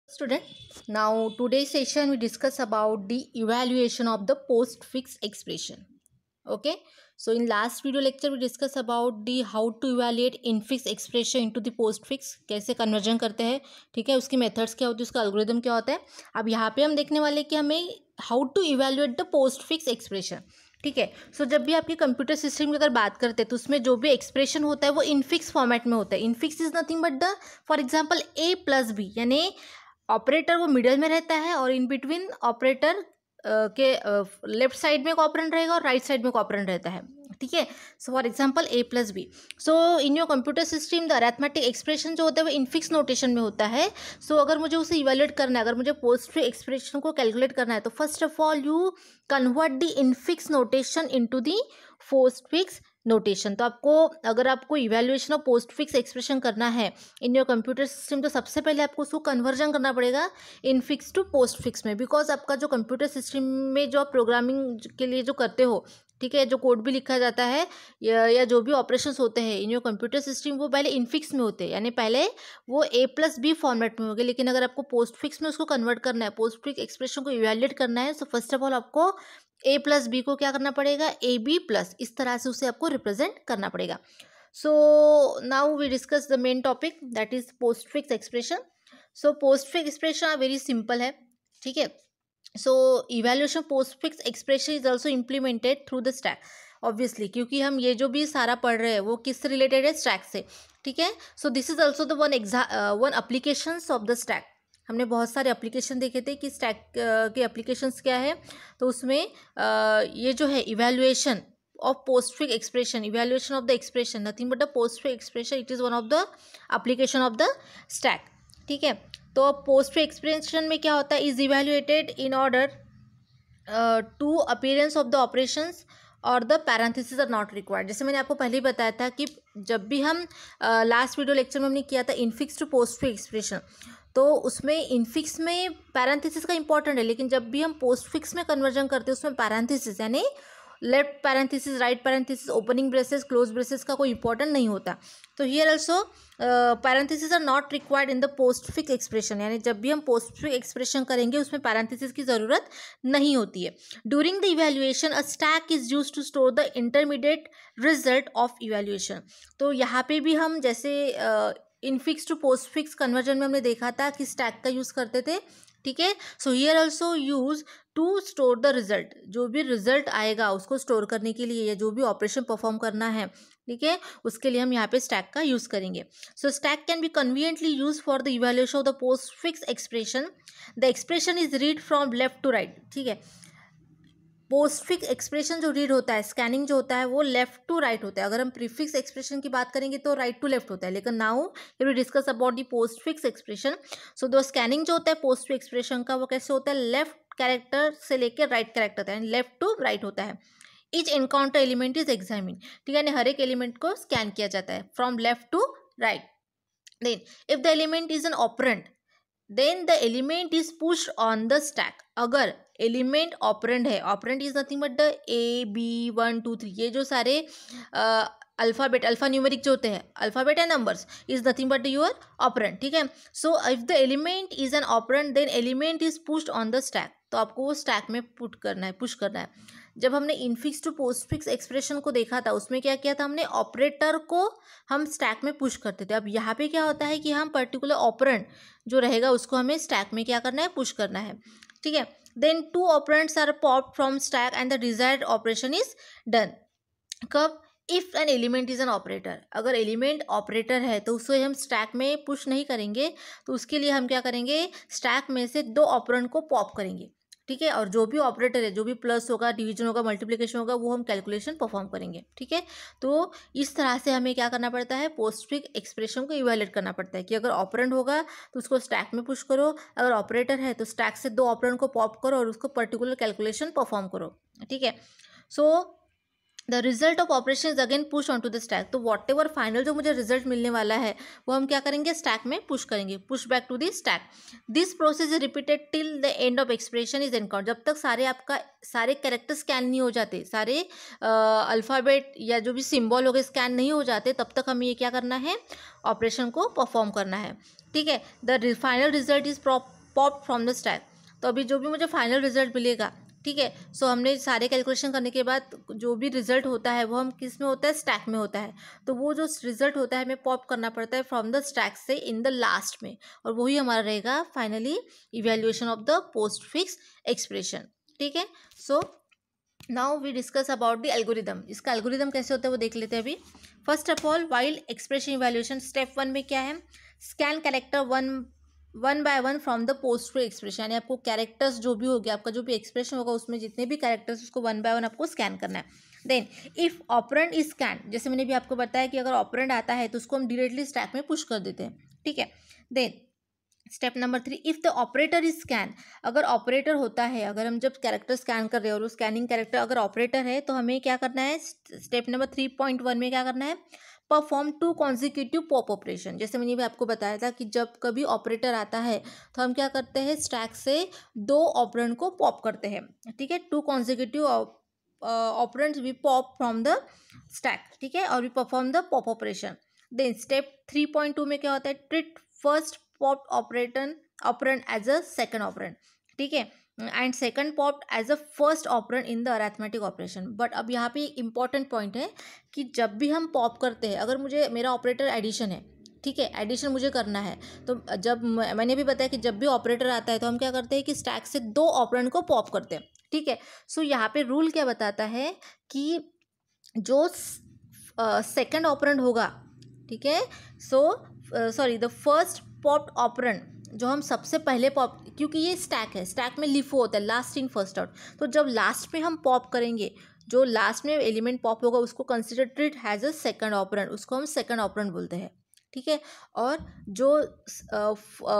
Student, now today's session we discuss about the evaluation of the postfix expression. Okay, so in last video lecture we discuss about the how to evaluate infix expression into the postfix, कैसे conversion करते हैं. ठीक है, उसकी methods क्या होती है, उसका एल्गोरिदम क्या होता है. अब यहाँ पे हम देखने वाले कि हमें how to evaluate the postfix expression. ठीक है, सो जब भी आपके कंप्यूटर सिस्टम की अगर बात करते हैं तो उसमें जो भी एक्सप्रेशन होता है वो इनफिक्स फॉर्मेट में होता है. Infix is nothing but the for example a plus B, यानी ऑपरेटर वो मिडल में रहता है और इन बिटवीन ऑपरेटर के लेफ्ट साइड में एक ऑपरेंड रहेगा और राइट साइड में एक ऑपरेंड रहता है. ठीक है, so for example a plus B. So in your computer system the arithmetic expression जो होता है वो इनफिक्स नोटेशन में होता है. सो अगर मुझे उसे इवेल्युएट करना है, अगर मुझे पोस्टफिक्स एक्सप्रेशन को कैलकुलेट करना है, तो first of all you convert the infix notation into the postfix notation. तो आपको अगर आपको इवैल्यूएशन ऑफ पोस्टफिक्स एक्सप्रेशन करना है इन योर कंप्यूटर सिस्टम, तो सबसे पहले आपको उसको कन्वर्जन करना पड़ेगा इनफिक्स टू पोस्टफिक्स में. बिकॉज आपका जो कंप्यूटर सिस्टम में जो प्रोग्रामिंग के लिए जो करते हो, ठीक है, जो कोड भी लिखा जाता है या जो भी ऑपरेशंस होते हैं इन योर कंप्यूटर सिस्टम, वो पहले इनफिक्स में होते हैं, यानी पहले वो a प्लस बी फॉर्मेट में होंगे. लेकिन अगर आपको पोस्टफिक्स में उसको कन्वर्ट करना है, पोस्टफिक्स एक्सप्रेशन को इवैल्यूएट करना है, सो फर्स्ट ऑफ ऑल आपको a प्लस बी को क्या करना पड़ेगा, ए बी प्लस, इस तरह से उसे आपको रिप्रेजेंट करना पड़ेगा. So now we discuss the main topic, that is postfix expression. So postfix expression very simple है. ठीक है, so evaluation postfix expression is also implemented through the stack. Obviously क्योंकि हम ये जो भी सारा पढ़ रहे हैं वो किससे रिलेटेड है, स्टैक से. ठीक है, so this is also the one applications of the stack. हमने बहुत सारे एप्लीकेशन देखे थे कि स्टैक के एप्लीकेशंस क्या है. तो उसमें ये जो है evaluation of postfix expression, evaluation of the expression, nothing but the postfix expression, it is one of the application of the stack. ठीक है, तो पोस्टफिक्स एक्सप्रेशन में क्या होता है, is evaluated in order to appearance of the operations और the parenthesis are not required. जैसे मैंने आपको पहले ही बताया था कि जब भी हम लास्ट वीडियो लेक्चर में हमने किया था इनफिक्स टू पोस्टफिक्स एक्सप्रेशन, तो उसमें इनफिक्स में पैरेंथेसिस का इंपॉर्टेंट है, लेकिन जब भी हम पोस्टफिक्स में कन्वर्जन करते हैं उसमें पैरेंथेसिस यानी left parenthesis, right parenthesis, opening braces, close braces का कोई इंपॉर्टेंट नहीं होता. तो here also parenthesis are not required in the postfix expression, यानी जब भी हम पोस्टफिक्स एक्सप्रेशन करेंगे उसमें पैरेंथेसिस की ज़रूरत नहीं होती है. During the evaluation a stack is used to store the intermediate result of evaluation. तो यहाँ पे भी हम जैसे इनफिक्स टू पोस्टफिक्स कन्वर्जन में हमने देखा था कि स्टैक का यूज़ करते थे. ठीक है, so here also use to store the result. जो भी रिजल्ट आएगा उसको स्टोर करने के लिए या जो भी ऑपरेशन परफॉर्म करना है, ठीक है, उसके लिए हम यहाँ पे स्टैक का यूज़ करेंगे. So stack can be conveniently use for the evaluation of the postfix expression. The expression is read from left to right. ठीक है, पोस्टफिक्स एक्सप्रेशन जो रीड होता है, स्कैनिंग जो होता है वो लेफ्ट टू राइट होता है. अगर हम प्रीफिक्स एक्सप्रेशन की बात करेंगे तो राइट टू लेफ्ट होता है, लेकिन now we discuss about the postfix expression. So दो स्कैनिंग जो होता है पोस्टफिक्स एक्सप्रेशन का वो कैसे होता है, लेफ्ट कैरेक्टर से लेकर राइट कैरेक्टर तक, यानी लेफ्ट टू राइट होता है. Each encounter element is examine. ठीक है, यानी हर एक एलिमेंट को स्कैन किया जाता है from left to right. Then if the element is an operand, then the element is pushed on the stack. अगर एलिमेंट ऑपरेंड है, operand is nothing but the A B 1 2 3, ये जो सारे अल्फ़ाबेट, अल्फ़ा न्यूमेरिक जो होते हैं, alphabet and numbers, is nothing but your operand. ठीक है, so if the element is an operand then element is pushed on the stack. तो आपको वो स्टैक में पुट करना है, पुश करना है. जब हमने इनफिक्स टू पोस्टफिक्स एक्सप्रेशन को देखा था उसमें क्या किया था हमने, ऑपरेटर को हम स्टैक में पुश करते थे. अब यहाँ पे क्या होता है कि हम पर्टिकुलर ऑपरेंड जो रहेगा उसको हमें स्टैक में क्या करना है, पुश करना है. ठीक है, then 2 operands are popped from stack and the desired operation is done. कब, if an element is an operator. अगर एलिमेंट ऑपरेटर है तो उसे हम स्टैक में पुश नहीं करेंगे, तो उसके लिए हम क्या करेंगे, स्टैक में से 2 ऑपरेंड को पॉप करेंगे. ठीक है, और जो भी ऑपरेटर है, जो भी प्लस होगा, डिवीजन होगा, मल्टीप्लिकेशन होगा, वो हम कैलकुलेशन परफॉर्म करेंगे. ठीक है, तो इस तरह से हमें क्या करना पड़ता है, पोस्टफिक्स एक्सप्रेशन को इवैल्यूएट करना पड़ता है कि अगर ऑपरेंड होगा तो उसको स्टैक में पुश करो, अगर ऑपरेटर है तो स्टैक से 2 ऑपरेंड को पॉप करो और उसको पर्टिकुलर कैलकुलेशन परफॉर्म करो. ठीक है, so the result of operation is again push on to the stack. तो वॉट एवर फाइनल जो मुझे रिजल्ट मिलने वाला है वो हम क्या करेंगे, स्टैक में पुश करेंगे, push back to the stack. This process is repeated till the end of expression is encounter. जब तक सारे कैरेक्टर स्कैन नहीं हो जाते, सारे अल्फ़ाबेट या जो भी सिंबल हो गए स्कैन नहीं हो जाते, तब तक हमें ये क्या करना है, ऑपरेशन को परफॉर्म करना है. ठीक है, the final result is pop from the stack. तो अभी जो भी मुझे फाइनल रिजल्ट मिलेगा, ठीक है, सो हमने सारे कैलकुलेशन करने के बाद जो भी रिजल्ट होता है वो हम किस में होता है, स्टैक में होता है। तो वो जो रिजल्ट होता है हमें पॉप करना पड़ता है फ्रॉम द स्टैक से इन द लास्ट में, और वही हमारा रहेगा finally evaluation of the postfix expression. ठीक है, so now we discuss about the algorithm. इसका एल्गोरिदम कैसे होता है वो देख लेते हैं अभी। First of all, while expression evaluation, step 1 में क्या है, scan character one by one from the postfix expression, यानी आपको कैरेक्टर्स जो भी हो गया, आपका जो भी एक्सप्रेशन होगा उसमें जितने भी कैरेक्टर्स उसको वन बाय वन आपको स्कैन करना है। Then if operand is scan, जैसे मैंने भी आपको बताया कि अगर ऑपरेंड आता है तो उसको हम डायरेक्टली स्टैक में पुश कर देते हैं। ठीक है, then step number 3, if the operator is scan, अगर ऑपरेटर होता है, अगर हम जब कैरेक्टर स्कैन कर रहे हैं और वो स्कैनिंग कैरेक्टर अगर ऑपरेटर है तो हमें क्या करना है, स्टेप नंबर 3.1 में क्या करना है, परफॉर्म 2 कॉन्जिक्यूटिव पॉप ऑपरेशन। जैसे मैंने भी आपको बताया था कि जब कभी ऑपरेटर आता है तो हम क्या करते हैं, स्टैक से 2 ऑपरेंड को पॉप करते हैं। ठीक है, 2 consecutive operands we pop from the stack. ठीक है, और we perform the pop operation. Then step 3.2 में क्या होता है, treat first popped operand as a second operand. ठीक है, and second popped as a first operand in the arithmetic operation. But अब यहाँ पे इंपॉर्टेंट पॉइंट है कि जब भी हम पॉप करते हैं, अगर मुझे मेरा ऑपरेटर एडिशन है, ठीक है, एडिशन मुझे करना है, तो जब मैंने भी बताया कि जब भी ऑपरेटर आता है तो हम क्या करते हैं कि स्टैक से 2 ऑपरेंड को पॉप करते हैं। ठीक है, सो यहाँ पे रूल क्या बताता है कि जो सेकंड ऑपरेंड होगा, ठीक है, sorry the first popped operand, जो हम सबसे पहले पॉप, क्योंकि ये स्टैक है, स्टैक में लिफो होता है, लास्ट इन फर्स्ट आउट, तो जब लास्ट में हम पॉप करेंगे, जो लास्ट में एलिमेंट पॉप होगा उसको consider treat has a second operand, उसको हम सेकंड ऑपरेंड बोलते हैं। ठीक है, और जो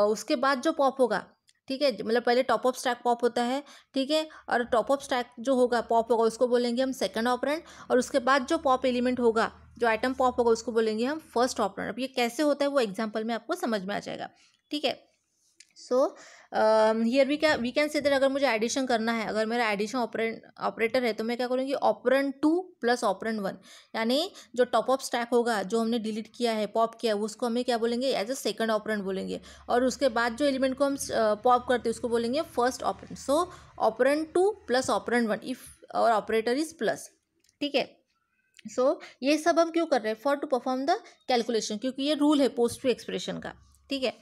उसके बाद जो पॉप होगा, ठीक है, मतलब पहले टॉप ऑफ स्टैक पॉप होता है, ठीक है, और टॉप ऑफ स्टैक जो होगा पॉप होगा उसको बोलेंगे हम सेकंड ऑपरेंड, और उसके बाद जो पॉप एलिमेंट होगा, जो आइटम पॉप होगा उसको बोलेंगे हम फर्स्ट ऑपरेंड। अब ये कैसे होता है वो एग्जांपल में आपको समझ में आ जाएगा। ठीक है, so here we can say that अगर मुझे एडिशन करना है, अगर मेरा एडिशन ऑपरेटर है तो मैं क्या करूँगी, ऑपरेंड 2 प्लस ऑपरेंड 1, यानी जो टॉप ऑफ स्टैक होगा जो हमने डिलीट किया है, पॉप किया है, उसको हमें क्या बोलेंगे, एज अ सेकंड ऑपरेंड बोलेंगे, और उसके बाद जो एलिमेंट को हम पॉप करते हैं उसको बोलेंगे first operand. So operand 2 plus operand 1 if और ऑपरेटर इज प्लस। ठीक है, सो ये सब हम क्यों कर रहे हैं, for to perform the calculation, क्योंकि ये रूल है पोस्ट फिक्स एक्सप्रेशन का। ठीक है,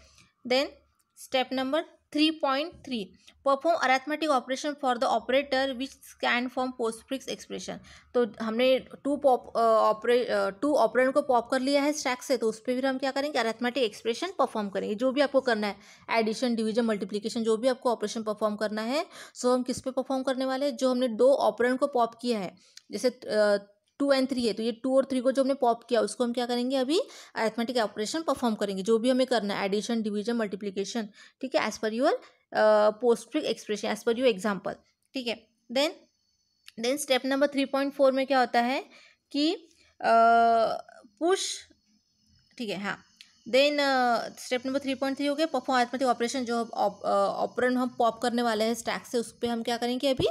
then step number 3.3, perform arithmetic operation for the operator which scan from postfix expression. तो हमने 2 ऑपरेंड को पॉप कर लिया है स्टैक से, तो उस पर फिर हम क्या करेंगे, अरिथमेटिक एक्सप्रेशन परफॉर्म करेंगे, जो भी आपको करना है, एडिशन, डिवीजन, मल्टीप्लिकेशन, जो भी आपको ऑपरेशन परफॉर्म करना है, सो हम किस पे परफॉर्म करने वाले हैं, जो हमने 2 ऑपरेंड को पॉप किया है, जैसे 2 और 3 है, तो ये 2 और 3 को जो हमने पॉप किया उसको हम क्या करेंगे, अभी अरिथमेटिक ऑपरेशन परफॉर्म करेंगे, जो भी हमें करना है, एडिशन, डिवीजन, मल्टीप्लिकेशन। ठीक है, as per your postfix expression, as per your example. ठीक है, देन स्टेप नंबर 3.4 में क्या होता है कि पुश, ठीक है, हाँ, देन स्टेप नंबर 3.3 हो गया, परफॉर्म अरिथमेटिक ऑपरेशन, जो ऑपरेंड हम पॉप करने वाले हैं स्टैक से, उस पर हम क्या करेंगे, अभी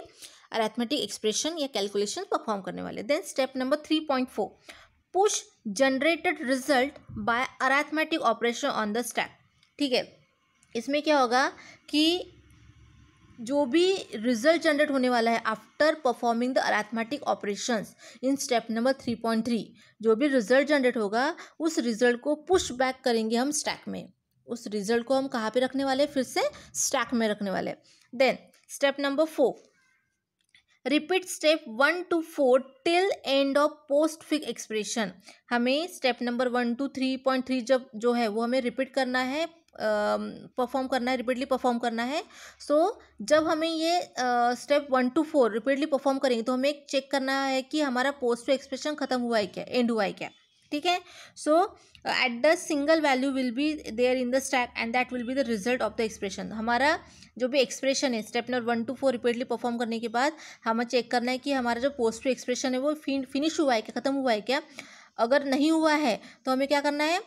अरिथमेटिक एक्सप्रेशन या कैलकुलेशन परफॉर्म करने वाले। Then step number 3.4, push generated result by arithmetic operation on the stack. ठीक है, इसमें क्या होगा कि जो भी रिजल्ट जनरेट होने वाला है after performing the arithmetic operations in step number 3.3, जो भी रिजल्ट जनरेट होगा उस रिजल्ट को पुश बैक करेंगे हम स्टैक में, उस रिजल्ट को हम कहाँ पे रखने वाले, फिर से स्टैक में रखने वाले। Then step number 4, repeat step 1 to 4 till end of postfix expression. हमें स्टेप नंबर 1 to 3.3 जब जो है वो हमें रिपीट करना है, परफॉर्म करना है, रिपीटली परफॉर्म करना है। सो जब हमें ये स्टेप 1 to 4 रिपीटली परफॉर्म करेंगे तो हमें चेक करना है कि हमारा पोस्ट फिक्स एक्सप्रेशन खत्म हुआ है क्या, एंड हुआ है क्या। ठीक है, so at the single value will be there in the stack and that will be the result of the expression. हमारा जो भी एक्सप्रेशन है step number 1 to 4 repeatedly perform करने के बाद हमें चेक करना है कि हमारा जो पोस्ट फिक्स एक्सप्रेशन है वो फिनिश हुआ है क्या, खत्म हुआ है क्या। अगर नहीं हुआ है तो हमें क्या करना है,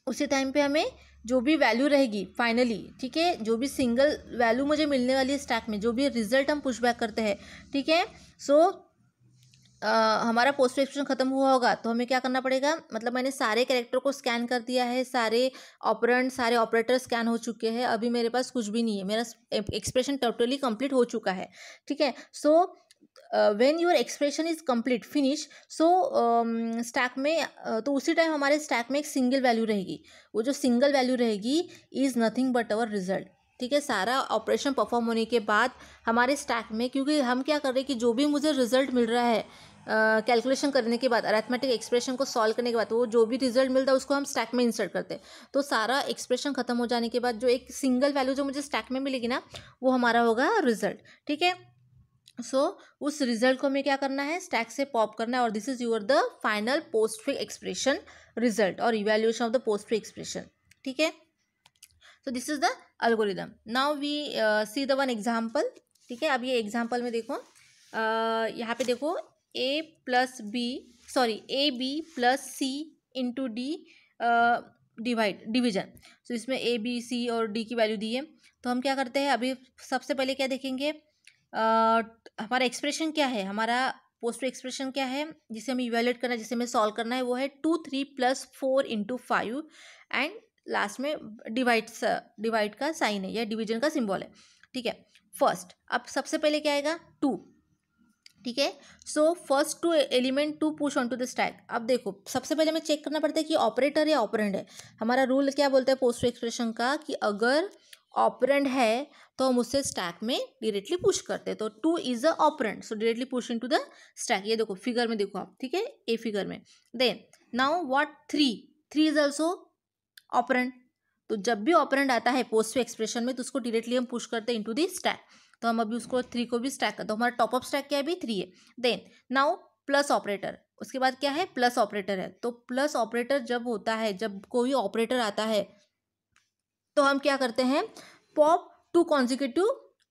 उसी टाइम पे हमें जो भी वैल्यू रहेगी फाइनली, ठीक है, जो भी सिंगल वैल्यू मुझे मिलने वाली है स्टैक में, जो भी रिजल्ट हम पुशबैक करते हैं, ठीक है, सो हमारा पोस्ट एक्सप्रेशन खत्म हुआ होगा तो हमें क्या करना पड़ेगा, मतलब मैंने सारे कैरेक्टर को स्कैन कर दिया है, सारे ऑपरेंड सारे ऑपरेटर स्कैन हो चुके हैं, अभी मेरे पास कुछ भी नहीं है, मेरा एक्सप्रेशन टोटली कंप्लीट हो चुका है। ठीक है, so when your expression is complete finish, so stack में तो उसी टाइम हमारे स्टैक में एक सिंगल वैल्यू रहेगी, वो जो सिंगल वैल्यू रहेगी is nothing but our result. ठीक है, सारा ऑपरेशन परफॉर्म होने के बाद हमारे स्टैक में, क्योंकि हम क्या कर रहे हैं कि जो भी मुझे रिजल्ट मिल रहा है कैलकुलेशन करने के बाद, अरिथमेटिक एक्सप्रेशन को सॉल्व करने के बाद, वो जो भी रिजल्ट मिलता है उसको हम स्टैक में इंसर्ट करते हैं। तो सारा एक्सप्रेशन खत्म हो जाने के बाद जो एक सिंगल वैल्यू जो मुझे स्टैक में मिलेगी ना, वो हमारा होगा रिजल्ट। ठीक है, सो उस रिजल्ट को हमें क्या करना है, स्टैक से पॉप करना है, और this is your the final postfix expression result और evaluation of the postfix expression. ठीक है, so this is the algorithm. Now we see the one example. ठीक है, अब ये एग्जाम्पल में देखो, यहाँ पे देखो A B plus C into D division. So इसमें ए बी सी और डी की वैल्यू दी है, तो हम क्या करते हैं, अभी सबसे पहले क्या देखेंगे, हमारा एक्सप्रेशन क्या है, हमारा पोस्ट एक्सप्रेशन क्या है जिसे हमें इवेल्युएट करना है, जिसे हमें सॉल्व करना है, वो है 2 3 + 4 × 5 एंड लास्ट में डिवाइड का साइन है या डिवीजन का सिंबल है। ठीक है, फर्स्ट अब सबसे पहले क्या आएगा 2। ठीक है, so first 2 element 2 push on to the stack. अब देखो सबसे पहले हमें चेक करना पड़ता है कि ऑपरेटर या ऑपरेंड है। हमारा रूल क्या बोलता है पोस्ट एक्सप्रेशन का, कि अगर ऑपरेंड है तो हम उससे स्टैक में डायरेक्टली पुश करते हैं, तो 2 is a operand, so directly push into the stack. ये देखो फिगर में देखो आप, ठीक है, ए फिगर में। Then now what 3 is also operand, तो जब भी ऑपरेंड आता है पोस्ट एक्सप्रेशन में तो उसको डायरेक्टली हम पुश करते हैं इनटू द स्टैक। तो हम अभी उसको 3 को भी स्टैक करते हैं, तो हमारा टॉप ऑफ स्टैक क्या है अभी 3 है। देन नाउ प्लस ऑपरेटर, उसके बाद क्या है प्लस ऑपरेटर है। तो प्लस ऑपरेटर जब होता है, जब कोई ऑपरेटर आता है तो हम क्या करते हैं, पॉप 2 कॉन्जिक्यूटिव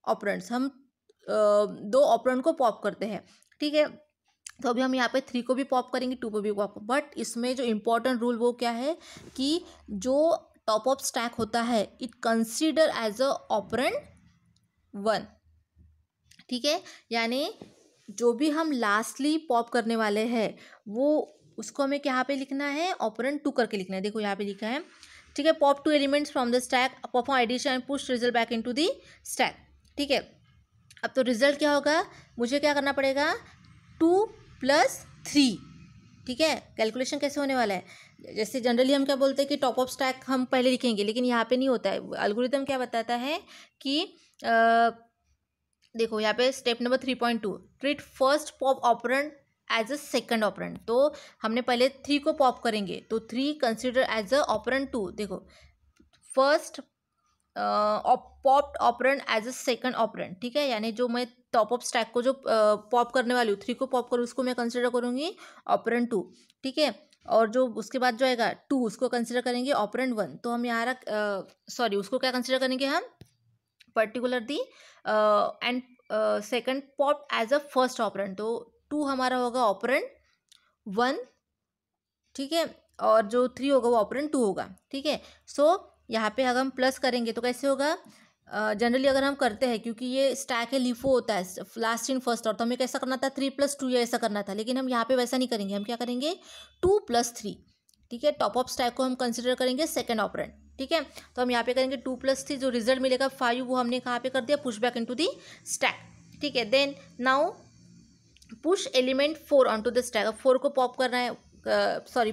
ऑपरेंड्स, हम 2 ऑपरेंड को पॉप करते हैं। ठीक है, तो अभी हम यहाँ पे 3 को भी पॉप करेंगे, 2 को भी पॉप, बट इसमें जो इम्पोर्टेंट रूल वो क्या है कि जो टॉप ऑफ स्टैक होता है it consider as a operand 1। ठीक है, यानी जो भी हम लास्टली पॉप करने वाले हैं वो उसको हमें यहाँ पे लिखना है ऑपरेंड 2 करके लिखना है। देखो यहाँ पे लिखा है, ठीक है, pop 2 elements from the stack, perform addition and push result back into the stack. ठीक है, अब तो रिजल्ट क्या होगा, मुझे क्या करना पड़ेगा 2 + 3। ठीक है, कैलकुलेशन कैसे होने वाला है, जैसे जनरली हम क्या बोलते हैं कि टॉप ऑफ स्टैक हम पहले लिखेंगे, लेकिन यहाँ पे नहीं होता है। एल्गोरिथम क्या बताता है कि देखो यहाँ पे step number 3.2, treat first pop operand as a second operand. तो हमने पहले 3 को पॉप करेंगे तो 3 कंसिडर एज अ ऑपरेंड 2। देखो first popped operand as a second operand. ठीक है, यानी जो मैं टॉप ऑफ स्टैक को जो पॉप करने वाली हूँ 3 को पॉप करूँ उसको मैं कंसिडर करूँगी ऑपरेंड 2। ठीक है, और जो उसके बाद जो आएगा 2 उसको कंसिडर करेंगे ऑपरेंड 1। तो हम यहाँ उसको क्या कंसिडर करेंगे हम, particular the and second pop as a first operand. तो 2 हमारा होगा ऑपरेंड 1। ठीक है, और जो 3 होगा वो ऑपरेंड 2 होगा। ठीक है, सो यहाँ पे अगर हम प्लस करेंगे तो कैसे होगा, जनरली अगर हम करते हैं, क्योंकि ये स्टैक है लिफो होता है लास्ट इन फर्स्ट, और तो हमें कैसा करना था 3 + 2 या ऐसा करना था, लेकिन हम यहाँ पे वैसा नहीं करेंगे। हम क्या करेंगे 2 + 3। ठीक है, टॉप ऑफ स्टैक को हम कंसिडर करेंगे सेकंड ऑपरेंड। ठीक है, तो हम यहाँ पे करेंगे 2 + 3, जो रिजल्ट मिलेगा 5 वो हमने कहाँ पे कर दिया, push back into the stack. ठीक है, then now push element 4 onto the stack. अब 4 को पॉप करना है,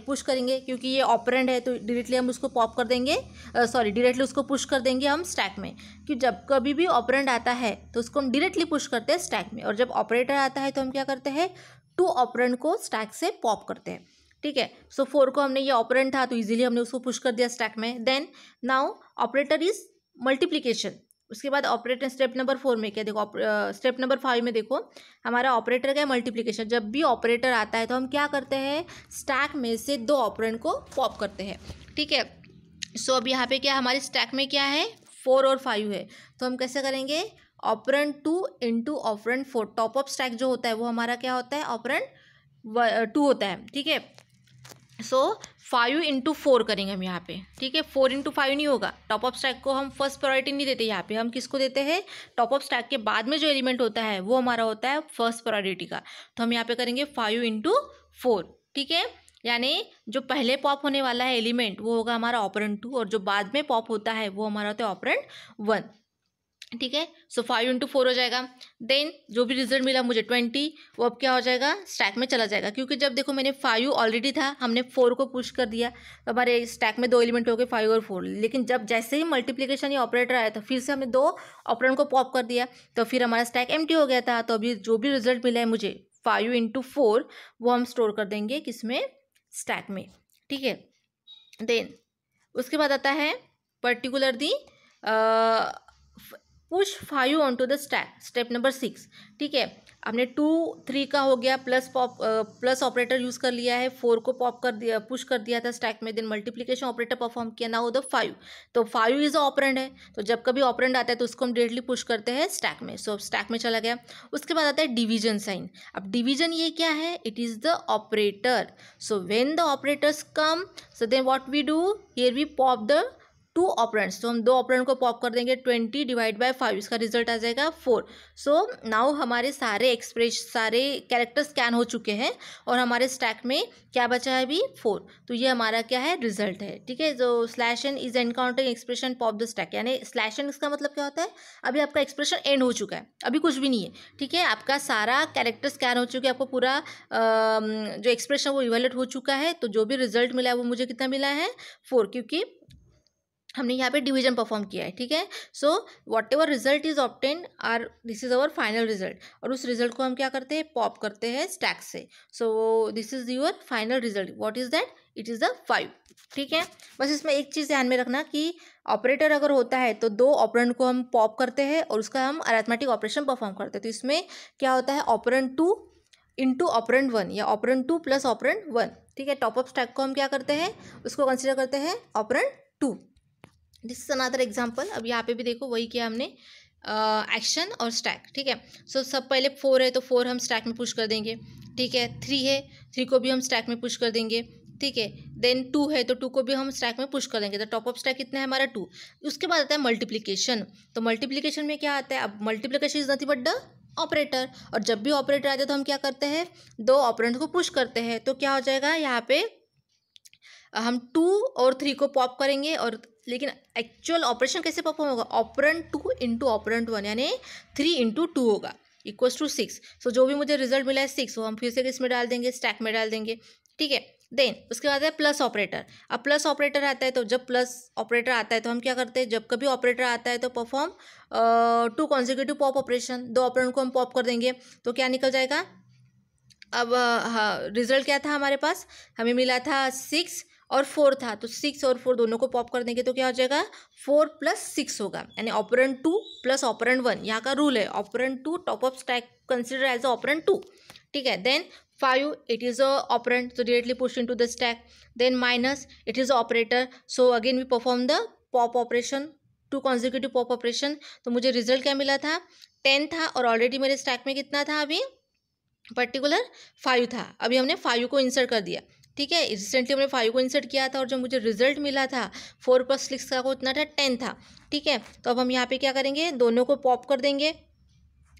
पुश करेंगे क्योंकि ये ऑपरेंड है तो डायरेक्टली हम उसको पॉप कर देंगे, डायरेक्टली उसको पुश कर देंगे हम स्टैक में। कि जब कभी भी ऑपरेंड आता है तो उसको हम डायरेक्टली पुश करते हैं स्टैक में, और जब ऑपरेटर आता है तो हम क्या करते हैं 2 ऑपरेंड को स्टैक से पॉप करते हैं। ठीक है, सो 4 को हमने, ये ऑपरेंड था तो इजीली हमने उसको पुश कर दिया स्टैक में। Then now operator is multiplication. उसके बाद ऑपरेटर स्टेप नंबर 4 में क्या देखो, स्टेप नंबर 5 में देखो हमारा ऑपरेटर क्या है मल्टीप्लिकेशन। जब भी ऑपरेटर आता है तो हम क्या करते हैं स्टैक में से 2 ऑपरेंड को पॉप करते हैं। ठीक है, सो अब यहाँ पे क्या हमारे स्टैक में क्या है 4 और 5 है, तो हम कैसे करेंगे operand 2 × operand 4। Top of stack जो होता है वो हमारा क्या होता है ऑपरेंड 2 होता है। ठीक है, सो 5 × 4 करेंगे हम यहाँ पे, ठीक है। 4 × 5 नहीं होगा, टॉप ऑफ स्टैक को हम फर्स्ट प्रायोरिटी नहीं देते यहाँ पे, हम किसको देते हैं, टॉप ऑफ स्टैक के बाद में जो एलिमेंट होता है वो हमारा होता है फर्स्ट प्रायोरिटी का। तो हम यहाँ पे करेंगे 5 × 4, ठीक है। यानी जो पहले पॉप होने वाला है एलिमेंट वो होगा हमारा ऑपरेंड 2, और जो बाद में पॉप होता है वो हमारा होता है ऑपरेंड 1, ठीक है। सो 5 × 4 हो जाएगा। देन जो भी रिजल्ट मिला मुझे 20, वो अब क्या हो जाएगा, स्टैक में चला जाएगा, क्योंकि जब देखो मैंने 5 ऑलरेडी था, हमने 4 को पुश कर दिया, तो हमारे स्टैक में 2 एलिमेंट हो गए 5 और 4। लेकिन जब जैसे ही मल्टीप्लिकेशन या ऑपरेटर आया तो फिर से हमने 2 ऑपरेंड को पॉप कर दिया, तो फिर हमारा स्टैक एम्प्टी हो गया था। तो अभी जो भी रिजल्ट मिला है मुझे 5 × 4, वो हम स्टोर कर देंगे किसमें, स्टैक में, ठीक है। देन उसके बाद आता है particular the push 5 on the stack, step number 6, ठीक है। हमने 2 3 का हो गया, प्लस ऑपरेटर यूज़ कर लिया है, 4 को पॉप कर दिया, पुश कर दिया था स्टैक में, देन मल्टीप्लिकेशन ऑपरेटर परफॉर्म किया, नाउ द 5। तो 5 इज ऑपरेंड है, तो जब कभी ऑपरेंड आता है तो उसको हम डायरेक्टली पुश करते हैं स्टैक में। सो स्टैक में चला गया। उसके बाद आता है डिवीजन साइन। अब डिवीजन ये क्या है, it is the operator. So when the operators come, so then what we do, here we pop the 2 operands. तो हम 2 ऑपरेंड को पॉप कर देंगे, 20 डिवाइड बाय 5, इसका रिजल्ट आ जाएगा 4। सो नाउ हमारे सारे कैरेक्टर स्कैन हो चुके हैं, और हमारे स्टैक में क्या बचा है अभी, 4। तो ये हमारा क्या है, रिजल्ट है, ठीक है। जो /n is encountering expression pop the stack, यानी /n इसका मतलब क्या होता है, अभी आपका एक्सप्रेशन एंड हो चुका है, अभी कुछ भी नहीं है, ठीक है। आपका सारा कैरेक्टर स्कैन हो चुके हैं, आपको पूरा जो एक्सप्रेशन वो इवेल्यूएट हो चुका है। तो जो भी रिजल्ट मिला है वो मुझे कितना मिला है, 4, क्योंकि हमने यहाँ पे डिवीजन परफॉर्म किया है, ठीक है। So whatever result is obtain are, this is our final result, और उस रिजल्ट को हम क्या करते हैं, पॉप करते हैं स्टैक से। So this is your final result, what is that, it is the 5, ठीक है। बस इसमें एक चीज़ ध्यान में रखना कि ऑपरेटर अगर होता है तो 2 ऑपरेंड को हम पॉप करते हैं और उसका हम अरिथमेटिक ऑपरेशन परफॉर्म करते हैं। तो इसमें क्या होता है, ऑपरेंड 2 × ऑपरेंड 1, या ऑपरेंड 2 + ऑपरेंड 1, ठीक है। टॉप ऑफ स्टैक को हम क्या करते हैं, उसको कंसिडर करते हैं operand 2। This is another example. अब यहाँ पे भी देखो वही किया हमने, एक्शन और स्टैक, ठीक है। सो सब पहले 4 है तो 4 हम स्टैक में पुश कर देंगे, ठीक है। 3 है, 3 को भी हम स्टैक में पुश कर देंगे, ठीक है। देन 2 है तो 2 को भी हम स्टैक में पुश कर देंगे। तो टॉप ऑफ स्टैक कितना है हमारा, 2। उसके बाद आता है मल्टीप्लिकेशन। तो मल्टीप्लिकेशन में क्या आता है, अब multiplication is nothing but the operator, और जब भी ऑपरेटर आता है तो हम क्या करते हैं, 2 ऑपरेंड को पुश करते हैं। तो क्या हो जाएगा, यहाँ पे हम 2 और 3 को पॉप करेंगे, और लेकिन एक्चुअल ऑपरेशन कैसे परफॉर्म होगा, ऑपरेंड 2 × ऑपरेंड 1, यानी 3 × 2 होगा इक्वल्स टू 6। सो जो भी मुझे रिजल्ट मिला है 6, वो हम फिर से किसमें डाल देंगे, स्टैक में डाल देंगे, ठीक है। देन उसके बाद है प्लस ऑपरेटर। अब प्लस ऑपरेटर आता है, तो जब प्लस ऑपरेटर आता है तो हम क्या करते हैं, जब कभी ऑपरेटर आता है तो perform 2 consecutive pop operation, 2 operand को हम पॉप कर देंगे। तो क्या निकल जाएगा, अब हाँ, रिजल्ट क्या था हमारे पास, हमें मिला था 6 और 4 था, तो 6 और 4 दोनों को पॉप कर देंगे तो क्या हो जाएगा, 4 + 6 होगा, यानी ऑपरेंड 2 + ऑपरेंड 1। यहाँ का रूल है operand 2 top of stack consider as operand 2, ठीक है। देन 5 it is a operand, so directly pushed into the stack. Then minus, it is operator, so again we perform the pop operation, 2 consecutive pop operation. तो मुझे result क्या मिला था, 10 था, और ऑलरेडी मेरे स्टैक में कितना था अभी, पर्टिकुलर 5 था। अभी हमने 5 को इंसर्ट कर दिया, ठीक है। रिसेंटली हमने 5 को इंसर्ट किया था, और जो मुझे रिजल्ट मिला था 4 + 6 का कितना था, 10 था, ठीक है। तो अब हम यहाँ पे क्या करेंगे, दोनों को पॉप कर देंगे,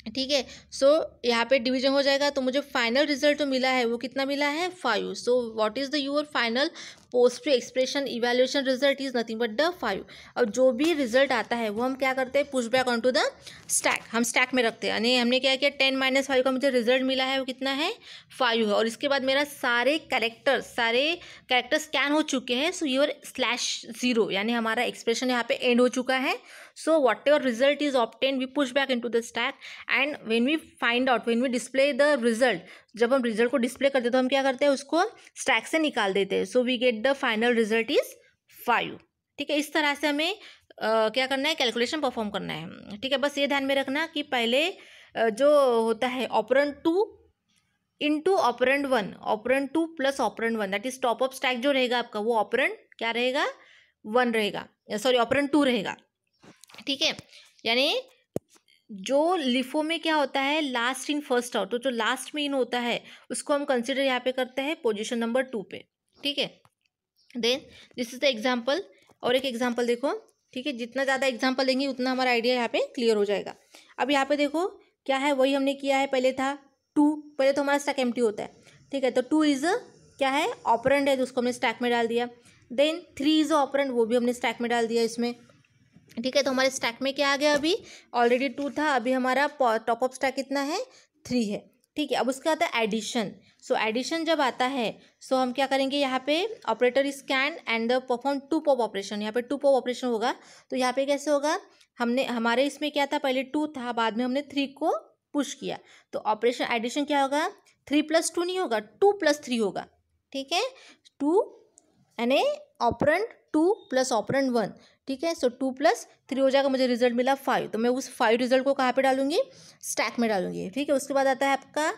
ठीक है। सो यहाँ पे डिवीजन हो जाएगा, तो मुझे फाइनल रिजल्ट जो मिला है वो कितना मिला है, 5। So what is the your final post expression evaluation result is nothing but the 5। और जो भी रिजल्ट आता है वो हम क्या करते हैं, push back on to the stack, हम स्टैक में रखते हैं। यानी हमने क्या किया, 10 - 5 का मुझे रिजल्ट मिला है वो कितना है, 5 है, और इसके बाद मेरा सारे कैरेक्टर स्कैन हो चुके हैं। सो योर /0, यानी हमारा एक्सप्रेशन यहाँ पे एंड हो चुका है। So whatever result is obtain, we push back into the stack, and when we display the result, जब हम रिजल्ट को डिस्प्ले करते हैं तो हम क्या करते हैं, उसको स्टैक से निकाल देते हैं। So we get the final result is 5, ठीक है। इस तरह से हमें क्या करना है, कैलकुलेशन परफॉर्म करना है, ठीक है। बस ये ध्यान में रखना कि पहले जो होता है operand 2 × operand 1, operand 2 + operand 1, that is top of stack जो रहेगा आपका, वो ऑपरेंड क्या रहेगा, 1 रहेगा, सॉरी ऑपरेंड 2 रहेगा, ठीक है। यानी जो लिफो में क्या होता है, लास्ट इन फर्स्ट आउट, तो जो लास्ट में इन होता है उसको हम कंसिडर यहाँ पे करते हैं पोजीशन नंबर 2 पे, ठीक है। Then this is the example. और एक एग्जाम्पल देखो, ठीक है, जितना ज़्यादा एग्जाम्पल देंगे उतना हमारा आइडिया यहाँ पे क्लियर हो जाएगा। अब यहाँ पे देखो क्या है, वही हमने किया है, पहले था 2, पहले तो हमारा स्टैक एम्प्टी होता है, ठीक है। तो 2 इज़ क्या है, ऑपरेंड है, तो उसको हमने स्टैक में डाल दिया। देन 3 इज़ ऑपरेंड, वो भी हमने स्टैक में डाल दिया इसमें, ठीक है। तो हमारे स्टैक में क्या आ गया, अभी ऑलरेडी 2 था, अभी हमारा टॉप ऑफ स्टैक कितना है, 3 है, ठीक है। अब उसका आता है एडिशन। सो एडिशन जब आता है, सो हम क्या करेंगे, यहाँ पे operator is can and the perform 2 pop operation, यहाँ पे 2 पॉप ऑपरेशन होगा। तो यहाँ पे कैसे होगा, हमने हमारे इसमें क्या था, पहले 2 था, बाद में हमने 3 को पुश किया, तो ऑपरेशन एडिशन क्या होगा, 3 + 2 नहीं होगा, 2 + 3 होगा, ठीक है। 2 यानी ऑपरेंड 2 + ऑपरेंड 1, ठीक है। सो 2 + 3 हो जाएगा, मुझे रिजल्ट मिला 5, तो मैं उस 5 रिजल्ट को कहाँ पे डालूंगी, स्टैक में डालूंगी, ठीक है। उसके बाद आता है आपका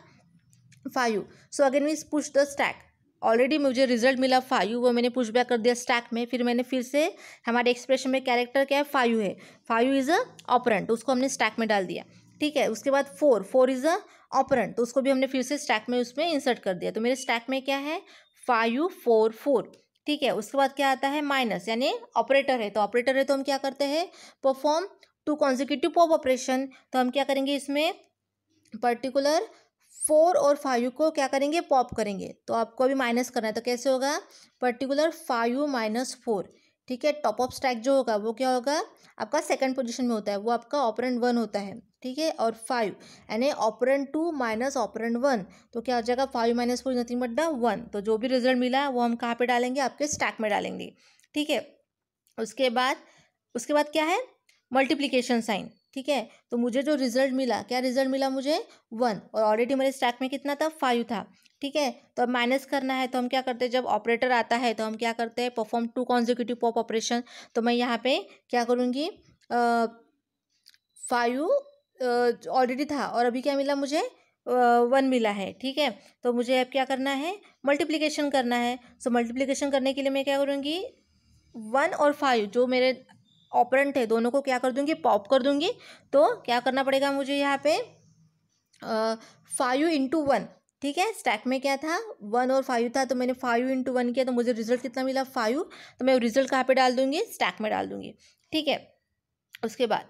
5। So again we push the stack, already मुझे रिजल्ट मिला 5, वो मैंने पुश बैक कर दिया स्टैक में, फिर मैंने फिर से हमारे एक्सप्रेशन में कैरेक्टर क्या है, 5 है, 5 इज़ अ ऑपरेंट, तो उसको हमने स्टैक में डाल दिया, ठीक है। उसके बाद 4 इज़ अ ऑपरेंट, तो उसको भी हमने फिर से स्टैक में उसमें इंसर्ट कर दिया, तो मेरे स्टैक में क्या है, 5 4 4, ठीक है। उसके बाद क्या आता है, माइनस, यानी ऑपरेटर है, तो ऑपरेटर है तो हम क्या करते हैं, परफॉर्म 2 कॉन्जिक्यूटिव पॉप ऑपरेशन, तो हम क्या करेंगे इसमें, पर्टिकुलर 4 और 5 को क्या करेंगे, पॉप करेंगे, तो आपको अभी माइनस करना है, तो कैसे होगा, पर्टिकुलर 5 - 4, ठीक है। टॉप ऑफ स्टैक जो होगा वो क्या होगा, आपका सेकंड पोजीशन में होता है, वो आपका ऑपरेंड 1 होता है, ठीक है। और 5 यानी ऑपरेंड 2 - ऑपरेंड 1, तो क्या हो जाएगा, 5 - 4 नथिंग बट द 1, तो जो भी रिजल्ट मिला वो हम कहाँ पे डालेंगे, आपके स्टैक में डालेंगे, ठीक है। उसके बाद क्या है, मल्टीप्लिकेशन साइन, ठीक है। तो मुझे जो रिजल्ट मिला, क्या रिजल्ट मिला मुझे, 1, और ऑलरेडी मेरे स्टैक में कितना था, 5 था, ठीक है। तो अब माइनस करना है, तो हम क्या करते हैं, जब ऑपरेटर आता है तो हम क्या करते हैं, परफॉर्म 2 कॉन्जिक्यूटिव पॉप ऑपरेशन, तो मैं यहाँ पे क्या करूँगी, 5 ऑलरेडी था और अभी क्या मिला मुझे, 1 मिला है, ठीक है। तो मुझे अब क्या करना है, मल्टीप्लिकेशन करना है। सो मल्टीप्लिकेशन करने के लिए मैं क्या करूँगी, 1 और 5 जो मेरे ऑपरेंट है दोनों को क्या कर दूंगी, पॉप कर दूंगी। तो क्या करना पड़ेगा मुझे यहाँ पे, 5 × 1, ठीक है। स्टैक में क्या था, 1 और 5 था, तो मैंने 5 × 1 किया, तो मुझे रिजल्ट कितना मिला, 5, तो मैं रिजल्ट कहाँ पे डाल दूंगी, स्टैक में डाल दूंगी, ठीक है। उसके बाद,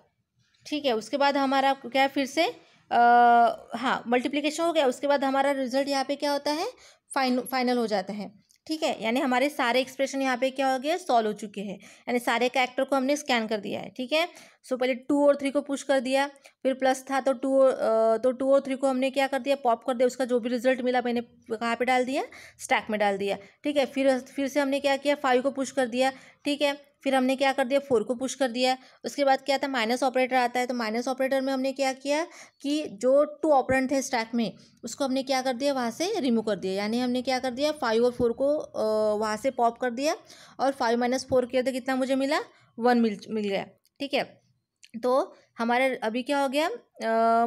ठीक है, उसके बाद हमारा क्या है, फिर से हाँ मल्टीप्लिकेशन हो गया, उसके बाद हमारा रिजल्ट यहाँ पे क्या होता है, फाइनल हो जाता है, ठीक है। यानी हमारे सारे एक्सप्रेशन यहाँ पे क्या हो गए, सॉल्व हो चुके हैं, यानी सारे कैरेक्टर को हमने स्कैन कर दिया है, ठीक है। सो पहले 2 और 3 को पुश कर दिया, फिर प्लस था तो 2 और 3 को हमने क्या कर दिया, पॉप कर दिया, उसका जो भी रिजल्ट मिला मैंने कहाँ पे डाल दिया, स्टैक में डाल दिया, ठीक है। फिर से हमने क्या किया, 5 को पुश कर दिया, ठीक है। फिर हमने क्या कर दिया, 4 को पुश कर दिया। उसके बाद क्या था, माइनस ऑपरेटर आता है, तो माइनस ऑपरेटर में हमने क्या किया कि जो 2 ऑपरेंट थे स्टैक में उसको हमने क्या कर दिया, वहाँ से रिमूव कर दिया, यानी हमने क्या कर दिया, 5 और 4 को वहाँ से पॉप कर दिया, और 5 - 4 किया तो कितना मुझे मिला, 1 मिल गया, ठीक है। तो हमारा अभी क्या हो गया,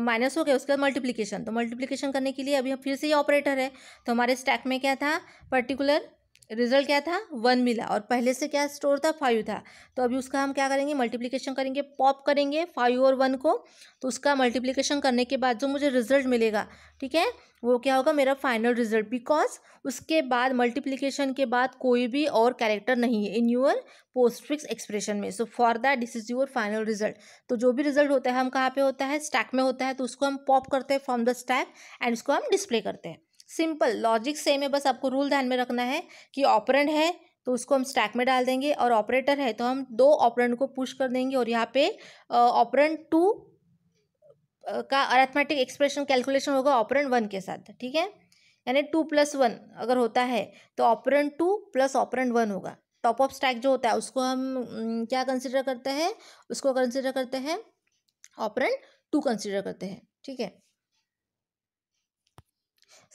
माइनस हो गया, उसके बाद मल्टीप्लिकेशन, तो मल्टीप्लिकेशन करने के लिए अभी फिर से ये ऑपरेटर है, तो हमारे स्टैक में क्या था, पर्टिकुलर रिजल्ट क्या था, 1 मिला, और पहले से क्या स्टोर था, 5 था। तो अभी उसका हम क्या करेंगे, मल्टीप्लिकेशन करेंगे, पॉप करेंगे 5 और 1 को, तो उसका मल्टीप्लिकेशन करने के बाद जो मुझे रिजल्ट मिलेगा, ठीक है, वो क्या होगा, मेरा फाइनल रिजल्ट, बिकॉज उसके बाद मल्टीप्लिकेशन के बाद कोई भी और कैरेक्टर नहीं है इन योर पोस्टफिक्स एक्सप्रेशन में। So for that this is your final result. तो जो भी रिजल्ट होता है हम कहाँ पे होता है, स्टैक में होता है, तो उसको हम पॉप करते हैं फ्रॉम द स्टैक एंड उसको हम डिस्प्ले करते हैं। सिंपल लॉजिक सेम है, बस आपको रूल ध्यान में रखना है कि ऑपरेंड है तो उसको हम स्टैक में डाल देंगे, और ऑपरेटर है तो हम 2 ऑपरेंड को पुश कर देंगे, और यहाँ पे ऑपरेंड 2 का अरिथमेटिक एक्सप्रेशन कैलकुलेशन होगा ऑपरेंड 1 के साथ, ठीक है। यानी 2 + 1 अगर होता है तो ऑपरेंड 2 + ऑपरेंड 1 होगा। टॉप ऑफ स्टैक जो होता है उसको हम क्या कंसिडर करते हैं, उसको कंसिडर करते हैं ऑपरेंड 2 कंसिडर करते हैं, ठीक है।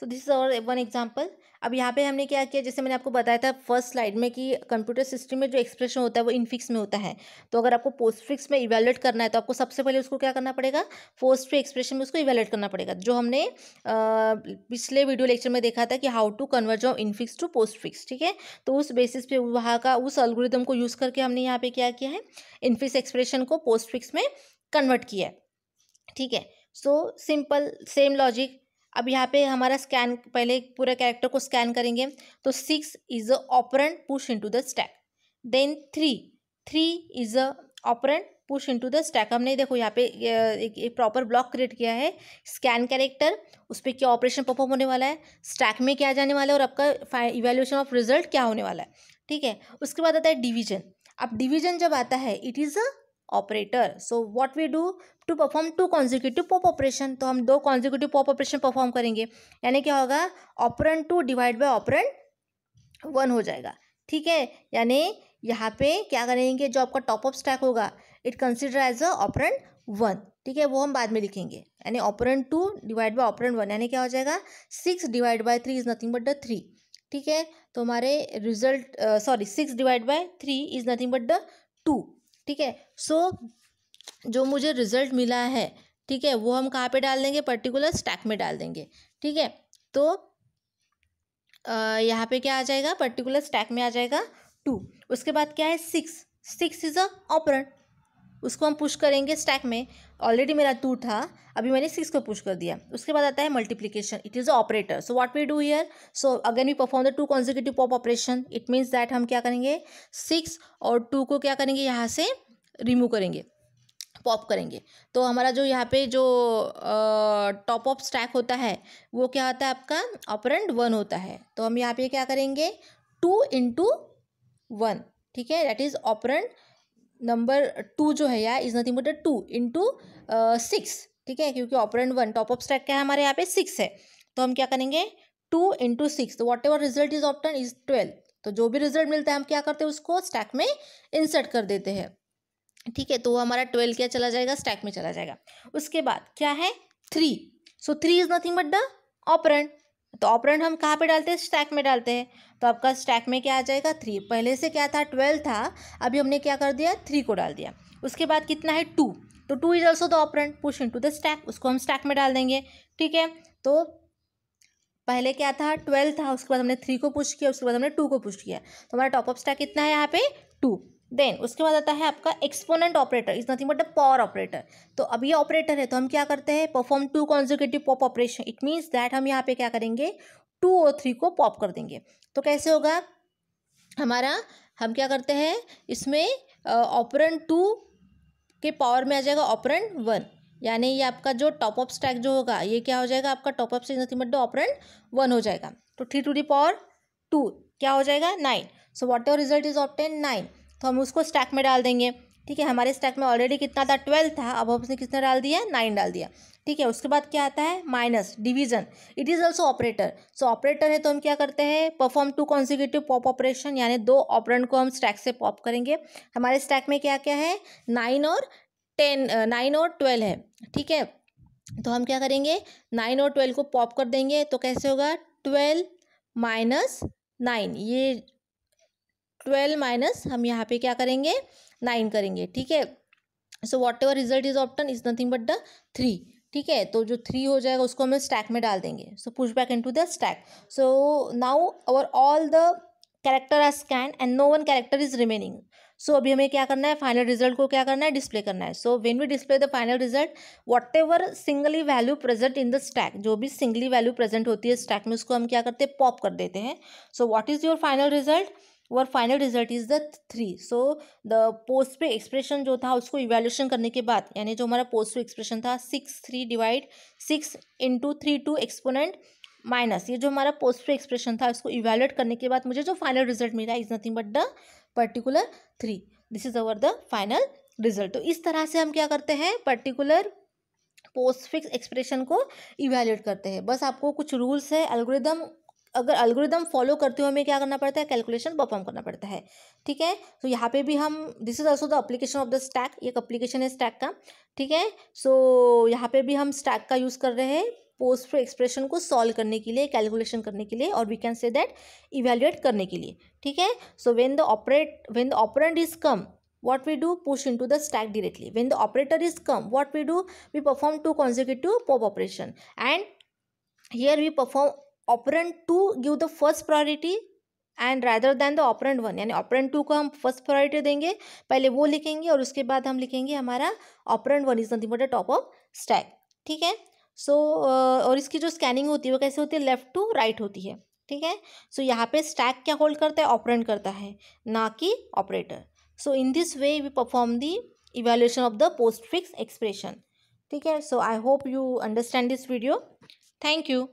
सो दिस इज और वन एग्जाम्पल। अब यहाँ पे हमने क्या किया, जैसे मैंने आपको बताया था फर्स्ट स्लाइड में कि कंप्यूटर सिस्टम में जो एक्सप्रेशन होता है वो इनफिक्स में होता है, तो अगर आपको पोस्टफिक्स में इवेलुएट करना है तो आपको सबसे पहले उसको क्या करना पड़ेगा, पोस्टफिक्स एक्सप्रेशन में उसको इवेलुएट करना पड़ेगा, जो हमने पिछले वीडियो लेक्चर में देखा था कि how to convert of infix to postfix, ठीक है। तो उस बेसिस पे वहाँ का उस एल्गोरिथम को यूज़ करके हमने यहाँ पे क्या किया है, इनफिक्स एक्सप्रेशन को पोस्टफिक्स में कन्वर्ट किया है, ठीक है। So simple same logic. अब यहाँ पे हमारा स्कैन, पहले पूरे कैरेक्टर को स्कैन करेंगे तो 6 is a operand push into the stack. Then 3 is a operand push into the stack. हमने देखो यहाँ पे एक प्रॉपर ब्लॉक क्रिएट किया है, स्कैन कैरेक्टर, उस पर क्या ऑपरेशन परफॉर्म होने वाला है, स्टैक में क्या जाने वाला है, और आपका इवैल्यूएशन ऑफ रिजल्ट क्या होने वाला है। ठीक है, उसके बाद आता है डिवीजन। अब डिवीजन जब आता है it is a operator. So what we do to perform 2 consecutive pop operation, तो हम 2 कॉन्जिक्यूटिव पॉप ऑपरेशन परफॉर्म करेंगे, यानी क्या होगा, ऑपरेंड 2 डिवाइड बाय ऑपरेंड 1 हो जाएगा। ठीक है, यानी यहाँ पे क्या करेंगे, जो आपका टॉप ऑफ स्टैक होगा it consider as a operand 1। ठीक है, वो हम बाद में लिखेंगे, यानी ऑपरेंड 2 डिवाइड बाय ऑपरेंड 1, यानी क्या हो जाएगा 6 divide by 3 is nothing but the 3। ठीक है, तो हमारे result 6 divide by 3 is nothing but the 2। ठीक है, सो जो मुझे रिजल्ट मिला है, ठीक है, वो हम कहाँ पे डाल देंगे, पर्टिकुलर स्टैक में डाल देंगे। ठीक है, तो यहाँ पे क्या आ जाएगा, पर्टिकुलर स्टैक में आ जाएगा 2। उसके बाद क्या है 6 इज अ ऑपरेंड, उसको हम पुश करेंगे स्टैक में। ऑलरेडी मेरा 2 था, अभी मैंने 6 को पुश कर दिया। उसके बाद आता है multiplication, it is a operator. So what we do here, so again we perform the 2 consecutive pop operation. It means that हम क्या करेंगे, 6 और 2 को क्या करेंगे, यहाँ से रिमूव करेंगे, पॉप करेंगे। तो हमारा जो यहाँ पे जो टॉप ऑफ स्टैक होता है वो क्या होता है, आपका ऑपरेंड 1 होता है। तो हम यहाँ पे क्या करेंगे, 2 इंटू 1। ठीक है, दैट इज ऑपरेंड नंबर 2 जो है यार इज नथिंग बट 2 इंटू 6। ठीक है, क्योंकि ऑपरेंड 1 टॉप ऑफ स्टैक क्या है हमारे यहाँ पे 6 है, तो हम क्या करेंगे 2 इंटू 6, तो whatever result is obtain is 12। तो जो भी रिजल्ट मिलता है हम क्या करते हैं, उसको स्टैक में इंसर्ट कर देते हैं। ठीक है, तो वो हमारा 12 क्या चला जाएगा, स्टैक में चला जाएगा। उसके बाद क्या है 3, सो 3 is nothing but the operand. तो ऑपरेंड हम कहाँ पे डालते हैं, स्टैक में डालते हैं। तो आपका स्टैक में क्या आ जाएगा 3, पहले से क्या था 12 था, अभी हमने क्या कर दिया 3 को डाल दिया। उसके बाद कितना है 2, तो 2 is also the operand push into the stack, उसको हम स्टैक में डाल देंगे। ठीक है, तो पहले क्या था 12 था, उसके बाद हमने 3 को पुश किया, उसके बाद हमने 2 को पुश किया, तो हमारा टॉप ऑफ स्टैक कितना है यहाँ पे 2। देन उसके बाद आता है आपका exponent operator, is nothing but the power operator. तो अब ये ऑपरेटर है, तो हम क्या करते हैं, perform 2 consecutive pop operation. It means that हम यहाँ पे क्या करेंगे 2 और 3 को पॉप कर देंगे। तो कैसे होगा हमारा, हम क्या करते हैं इसमें ऑपरेंड 2 के पावर में आ जाएगा ऑपरेंड 1, यानी ये आपका जो टॉप ऑफ स्टैक जो होगा ये क्या हो जाएगा, आपका top of stack nothing but the operand 1 हो जाएगा। तो 3 टू द पावर 2 क्या हो जाएगा 9। So what ever result is obtain 9, तो हम उसको स्टैक में डाल देंगे। ठीक है, हमारे स्टैक में ऑलरेडी कितना था 12 था, अब हमने कितना डाल दिया 9 डाल दिया। ठीक है, उसके बाद क्या आता है minus division, it is also operator. So operator है तो हम क्या करते हैं, परफॉर्म 2 कॉन्जिक्यूटिव पॉप ऑपरेशन, यानी 2 ऑपरेंड को हम स्टैक से पॉप करेंगे। हमारे स्टैक में क्या क्या है 9 और 12 है। ठीक है, तो हम क्या करेंगे 9 और 12 को पॉप कर देंगे, तो कैसे होगा 12 माइनस 9, ये 12 माइनस हम यहाँ पे क्या करेंगे 9 करेंगे। ठीक है, so whatever result is obtained is nothing but the 3। ठीक है, तो जो 3 हो जाएगा उसको हम स्टैक में डाल देंगे। So push back into the stack. So now our all the character are scan and no one character is remaining. So अभी हमें क्या करना है, फाइनल रिजल्ट को क्या करना है, डिस्प्ले करना है। So when we display the final result, whatever singly value present in the stack, जो भी सिंगली वैल्यू प्रेजेंट होती है स्टैक में उसको हम क्या करते हैं पॉप कर देते हैं। So what is your final result, और final result is the 3। So the postfix expression जो था उसको इवैल्यूएशन करने के बाद, यानी जो हमारा पोस्ट पे एक्सप्रेशन था 6 divide 6 into 3 to exponent minus, ये जो हमारा पोस्ट पे एक्सप्रेशन था उसको इवैल्यूएट करने के बाद मुझे जो फाइनल रिजल्ट मिला is nothing but the particular 3। This is our the final result. तो इस तरह से हम क्या करते हैं पर्टिकुलर पोस्ट फिक्स एक्सप्रेशन को इवैल्यूएट करते हैं। बस आपको कुछ रूल्स है, एल्गोरिदम, अगर एल्गोरिदम फॉलो करते हुए हमें क्या करना पड़ता है, कैलकुलेशन परफॉर्म करना पड़ता है। ठीक है, तो यहाँ पे भी हम, this is also the application of the stack, एक एप्लीकेशन है स्टैक का। ठीक है, सो यहाँ पे भी हम स्टैक का यूज़ कर रहे हैं पोस्ट फिक्स एक्सप्रेशन को सॉल्व करने के लिए, कैलकुलेशन करने के लिए, और we can say that evaluate करने के लिए। ठीक है, so when the operand is come, what we do, push into the stack directly. When the operator is come, what we do, we perform 2 consecutive pop operation, and here we perform operand 2 give the first priority and rather than the operand 1, यानी operand 2 को हम first priority देंगे, पहले वो लिखेंगे और उसके बाद हम लिखेंगे हमारा operand 1 is nothing but the top of stack। ठीक है, सो और इसकी जो स्कैनिंग होती है वो कैसे होती है, लेफ्ट टू राइट होती है, ठीक है। सो यहाँ पे स्टैक क्या होल्ड करता है, ऑपरेंड करता है, ना कि operator. So in this way we perform the evaluation of the postfix expression, ठीक है। So I hope you understand this video. Thank you.